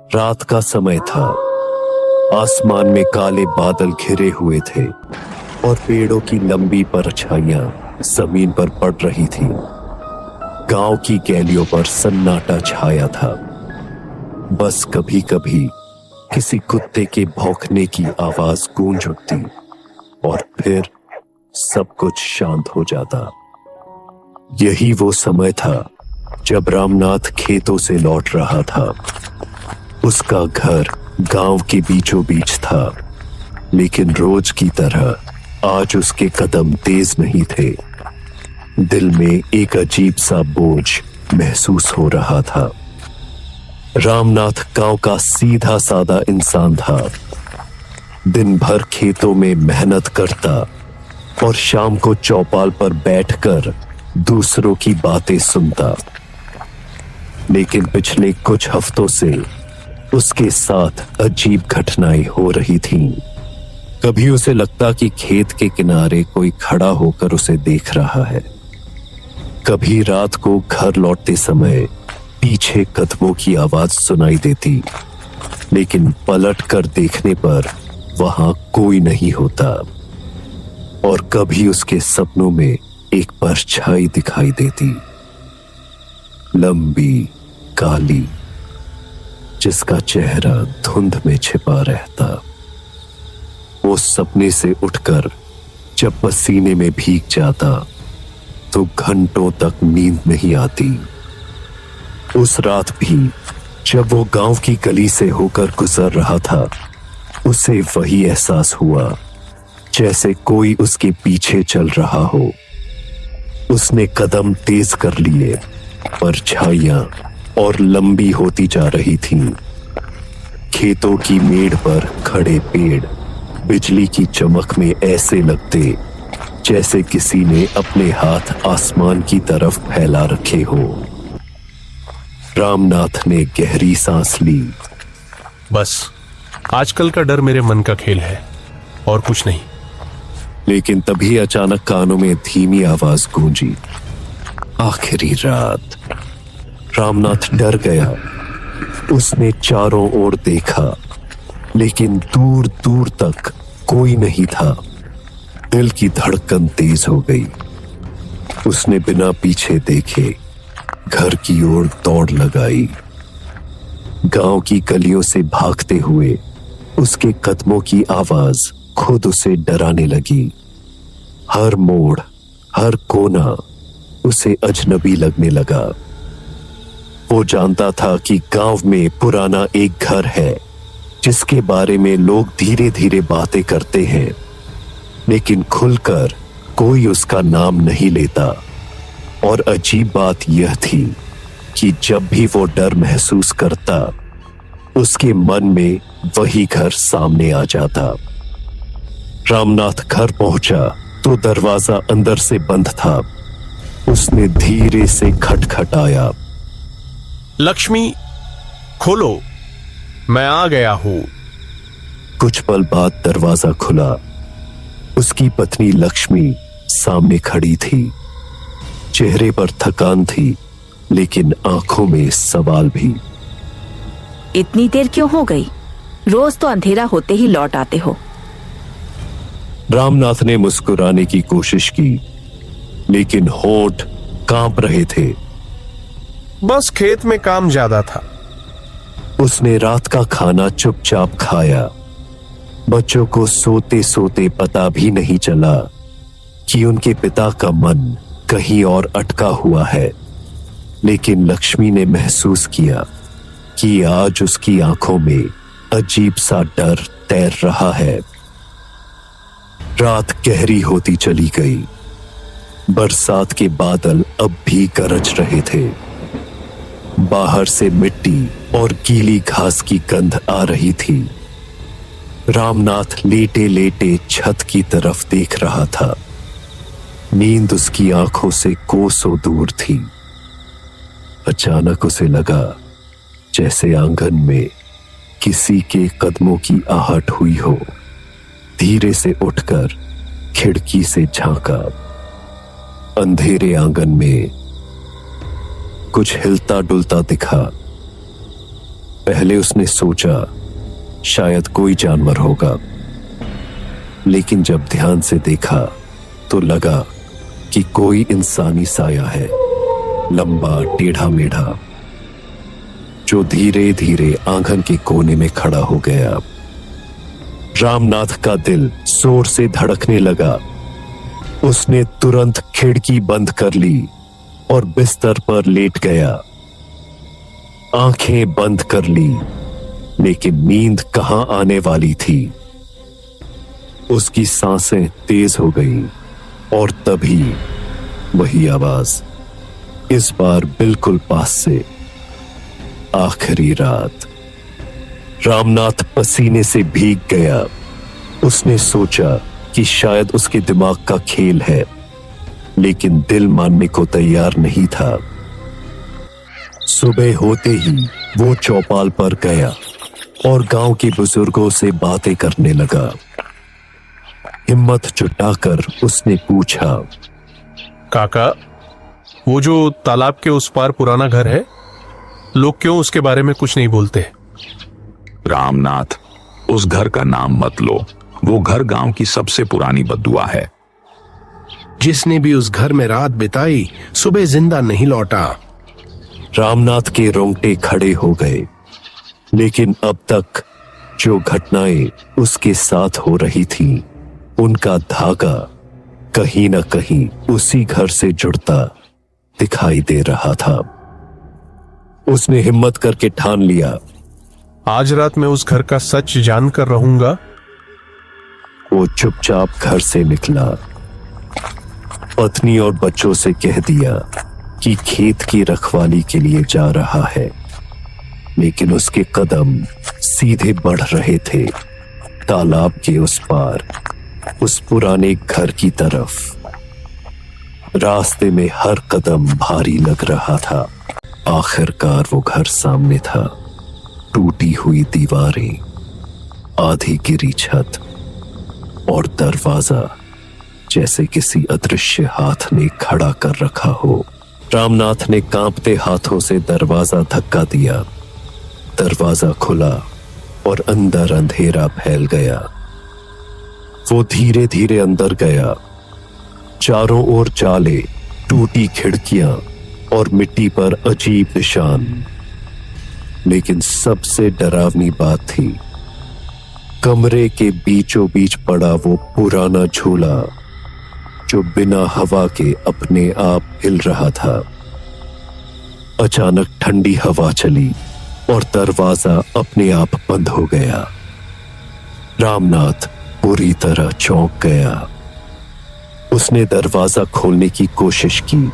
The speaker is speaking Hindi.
रात का समय था। आसमान में काले बादल घिरे हुए थे और पेड़ों की लंबी परछाइयां जमीन पर पड़ रही थी। गांव की गलियों पर सन्नाटा छाया था। बस कभी कभी किसी कुत्ते के भौंकने की आवाज गूंज उठती और फिर सब कुछ शांत हो जाता। यही वो समय था जब रामनाथ खेतों से लौट रहा था। उसका घर गांव के बीचों बीच था, लेकिन रोज की तरह आज उसके कदम तेज नहीं थे। दिल में एक अजीब सा बोझ महसूस हो रहा था। रामनाथ गांव का सीधा साधा इंसान था। दिन भर खेतों में मेहनत करता और शाम को चौपाल पर बैठकर दूसरों की बातें सुनता। लेकिन पिछले कुछ हफ्तों से उसके साथ अजीब घटनाएं हो रही थीं। कभी उसे लगता कि खेत के किनारे कोई खड़ा होकर उसे देख रहा है। कभी रात को घर लौटते समय पीछे कदमों की आवाज सुनाई देती, लेकिन पलट कर देखने पर वहां कोई नहीं होता। और कभी उसके सपनों में एक परछाई दिखाई देती, लंबी काली, जिसका चेहरा धुंध में छिपा रहता। वो सपने से उठकर जब पसीने में भीग जाता तो घंटों तक नींद नहीं आती। उस रात भी जब वो गांव की गली से होकर गुजर रहा था, उसे वही एहसास हुआ जैसे कोई उसके पीछे चल रहा हो। उसने कदम तेज कर लिए, परछाइयां और लंबी होती जा रही थीं। खेतों की मेड़ पर खड़े पेड़ बिजली की चमक में ऐसे लगते जैसे किसी ने अपने हाथ आसमान की तरफ फैला रखे हो। रामनाथ ने गहरी सांस ली। बस आजकल का डर मेरे मन का खेल है और कुछ नहीं। लेकिन तभी अचानक कानों में धीमी आवाज गूंजी, आखिरी रात। रामनाथ डर गया। उसने चारों ओर देखा, लेकिन दूर दूर तक कोई नहीं था। दिल की धड़कन तेज हो गई। उसने बिना पीछे देखे घर की ओर दौड़ लगाई। गांव की गलियों से भागते हुए उसके कदमों की आवाज खुद उसे डराने लगी। हर मोड़, हर कोना उसे अजनबी लगने लगा। वो जानता था कि गांव में पुराना एक घर है जिसके बारे में लोग धीरे धीरे बातें करते हैं, लेकिन खुलकर कोई उसका नाम नहीं लेता। और अजीब बात यह थी कि जब भी वो डर महसूस करता, उसके मन में वही घर सामने आ जाता। रामनाथ घर पहुंचा तो दरवाजा अंदर से बंद था। उसने धीरे से खटखटाया। लक्ष्मी, खोलो, मैं आ गया हूं। कुछ पल बाद दरवाजा खुला। उसकी पत्नी लक्ष्मी सामने खड़ी थी। चेहरे पर थकान थी, लेकिन आंखों में सवाल भी। इतनी देर क्यों हो गई? रोज तो अंधेरा होते ही लौट आते हो। रामनाथ ने मुस्कुराने की कोशिश की, लेकिन होंठ कांप रहे थे। बस खेत में काम ज्यादा था। उसने रात का खाना चुपचाप खाया। बच्चों को सोते सोते पता भी नहीं चला कि उनके पिता का मन कहीं और अटका हुआ है। लेकिन लक्ष्मी ने महसूस किया कि आज उसकी आंखों में अजीब सा डर तैर रहा है। रात गहरी होती चली गई। बरसात के बादल अब भी गरज रहे थे। बाहर से मिट्टी और गीली घास की गंध आ रही थी। रामनाथ लेटे लेटे छत की तरफ देख रहा था। नींद उसकी आंखों से कोसों दूर थी। अचानक उसे लगा जैसे आंगन में किसी के कदमों की आहट हुई हो। धीरे से उठकर खिड़की से झांका। अंधेरे आंगन में कुछ हिलता डुलता दिखा। पहले उसने सोचा शायद कोई जानवर होगा, लेकिन जब ध्यान से देखा तो लगा कि कोई इंसानी साया है, लंबा टेढ़ा मेढ़ा, जो धीरे धीरे आंगन के कोने में खड़ा हो गया। रामनाथ का दिल जोर से धड़कने लगा। उसने तुरंत खिड़की बंद कर ली और बिस्तर पर लेट गया। आंखें बंद कर ली, लेकिन नींद कहां आने वाली थी। उसकी सांसें तेज हो गई और तभी वही आवाज, इस बार बिल्कुल पास से, आखिरी रात। रामनाथ पसीने से भीग गया। उसने सोचा कि शायद उसके दिमाग का खेल है, लेकिन दिल मानने को तैयार नहीं था। सुबह होते ही वो चौपाल पर गया और गांव के बुजुर्गों से बातें करने लगा। हिम्मत जुटाकर उसने पूछा, काका, वो जो तालाब के उस पार पुराना घर है, लोग क्यों उसके बारे में कुछ नहीं बोलते? रामनाथ, उस घर का नाम मत लो। वो घर गांव की सबसे पुरानी बद्दुआ है। जिसने भी उस घर में रात बिताई सुबह जिंदा नहीं लौटा। रामनाथ के रोंगटे खड़े हो गए, लेकिन अब तक जो घटनाएं उसके साथ हो रही थीं, उनका धागा कहीं न कहीं उसी घर से जुड़ता दिखाई दे रहा था। उसने हिम्मत करके ठान लिया, आज रात मैं उस घर का सच जानकर रहूंगा। वो चुपचाप घर से निकला। पत्नी और बच्चों से कह दिया कि खेत की रखवाली के लिए जा रहा है, लेकिन उसके कदम सीधे बढ़ रहे थे तालाब के उस पार, उस पुराने घर की तरफ। रास्ते में हर कदम भारी लग रहा था। आखिरकार वो घर सामने था। टूटी हुई दीवारें, आधी गिरी छत और दरवाजा जैसे किसी अदृश्य हाथ ने खड़ा कर रखा हो। रामनाथ ने कांपते हाथों से दरवाजा धक्का दिया। दरवाजा खुला और अंदर अंधेरा फैल गया। वो धीरे धीरे अंदर गया। चारों ओर जाले, टूटी खिड़कियां और मिट्टी पर अजीब निशान। लेकिन सबसे डरावनी बात थी, कमरे के बीचों बीच पड़ा वो पुराना झूला, जो बिना हवा के अपने आप हिल रहा था। अचानक ठंडी हवा चली और दरवाजा अपने आप बंद हो गया। रामनाथ पूरी तरह चौंक गया। उसने दरवाजा खोलने की कोशिश की,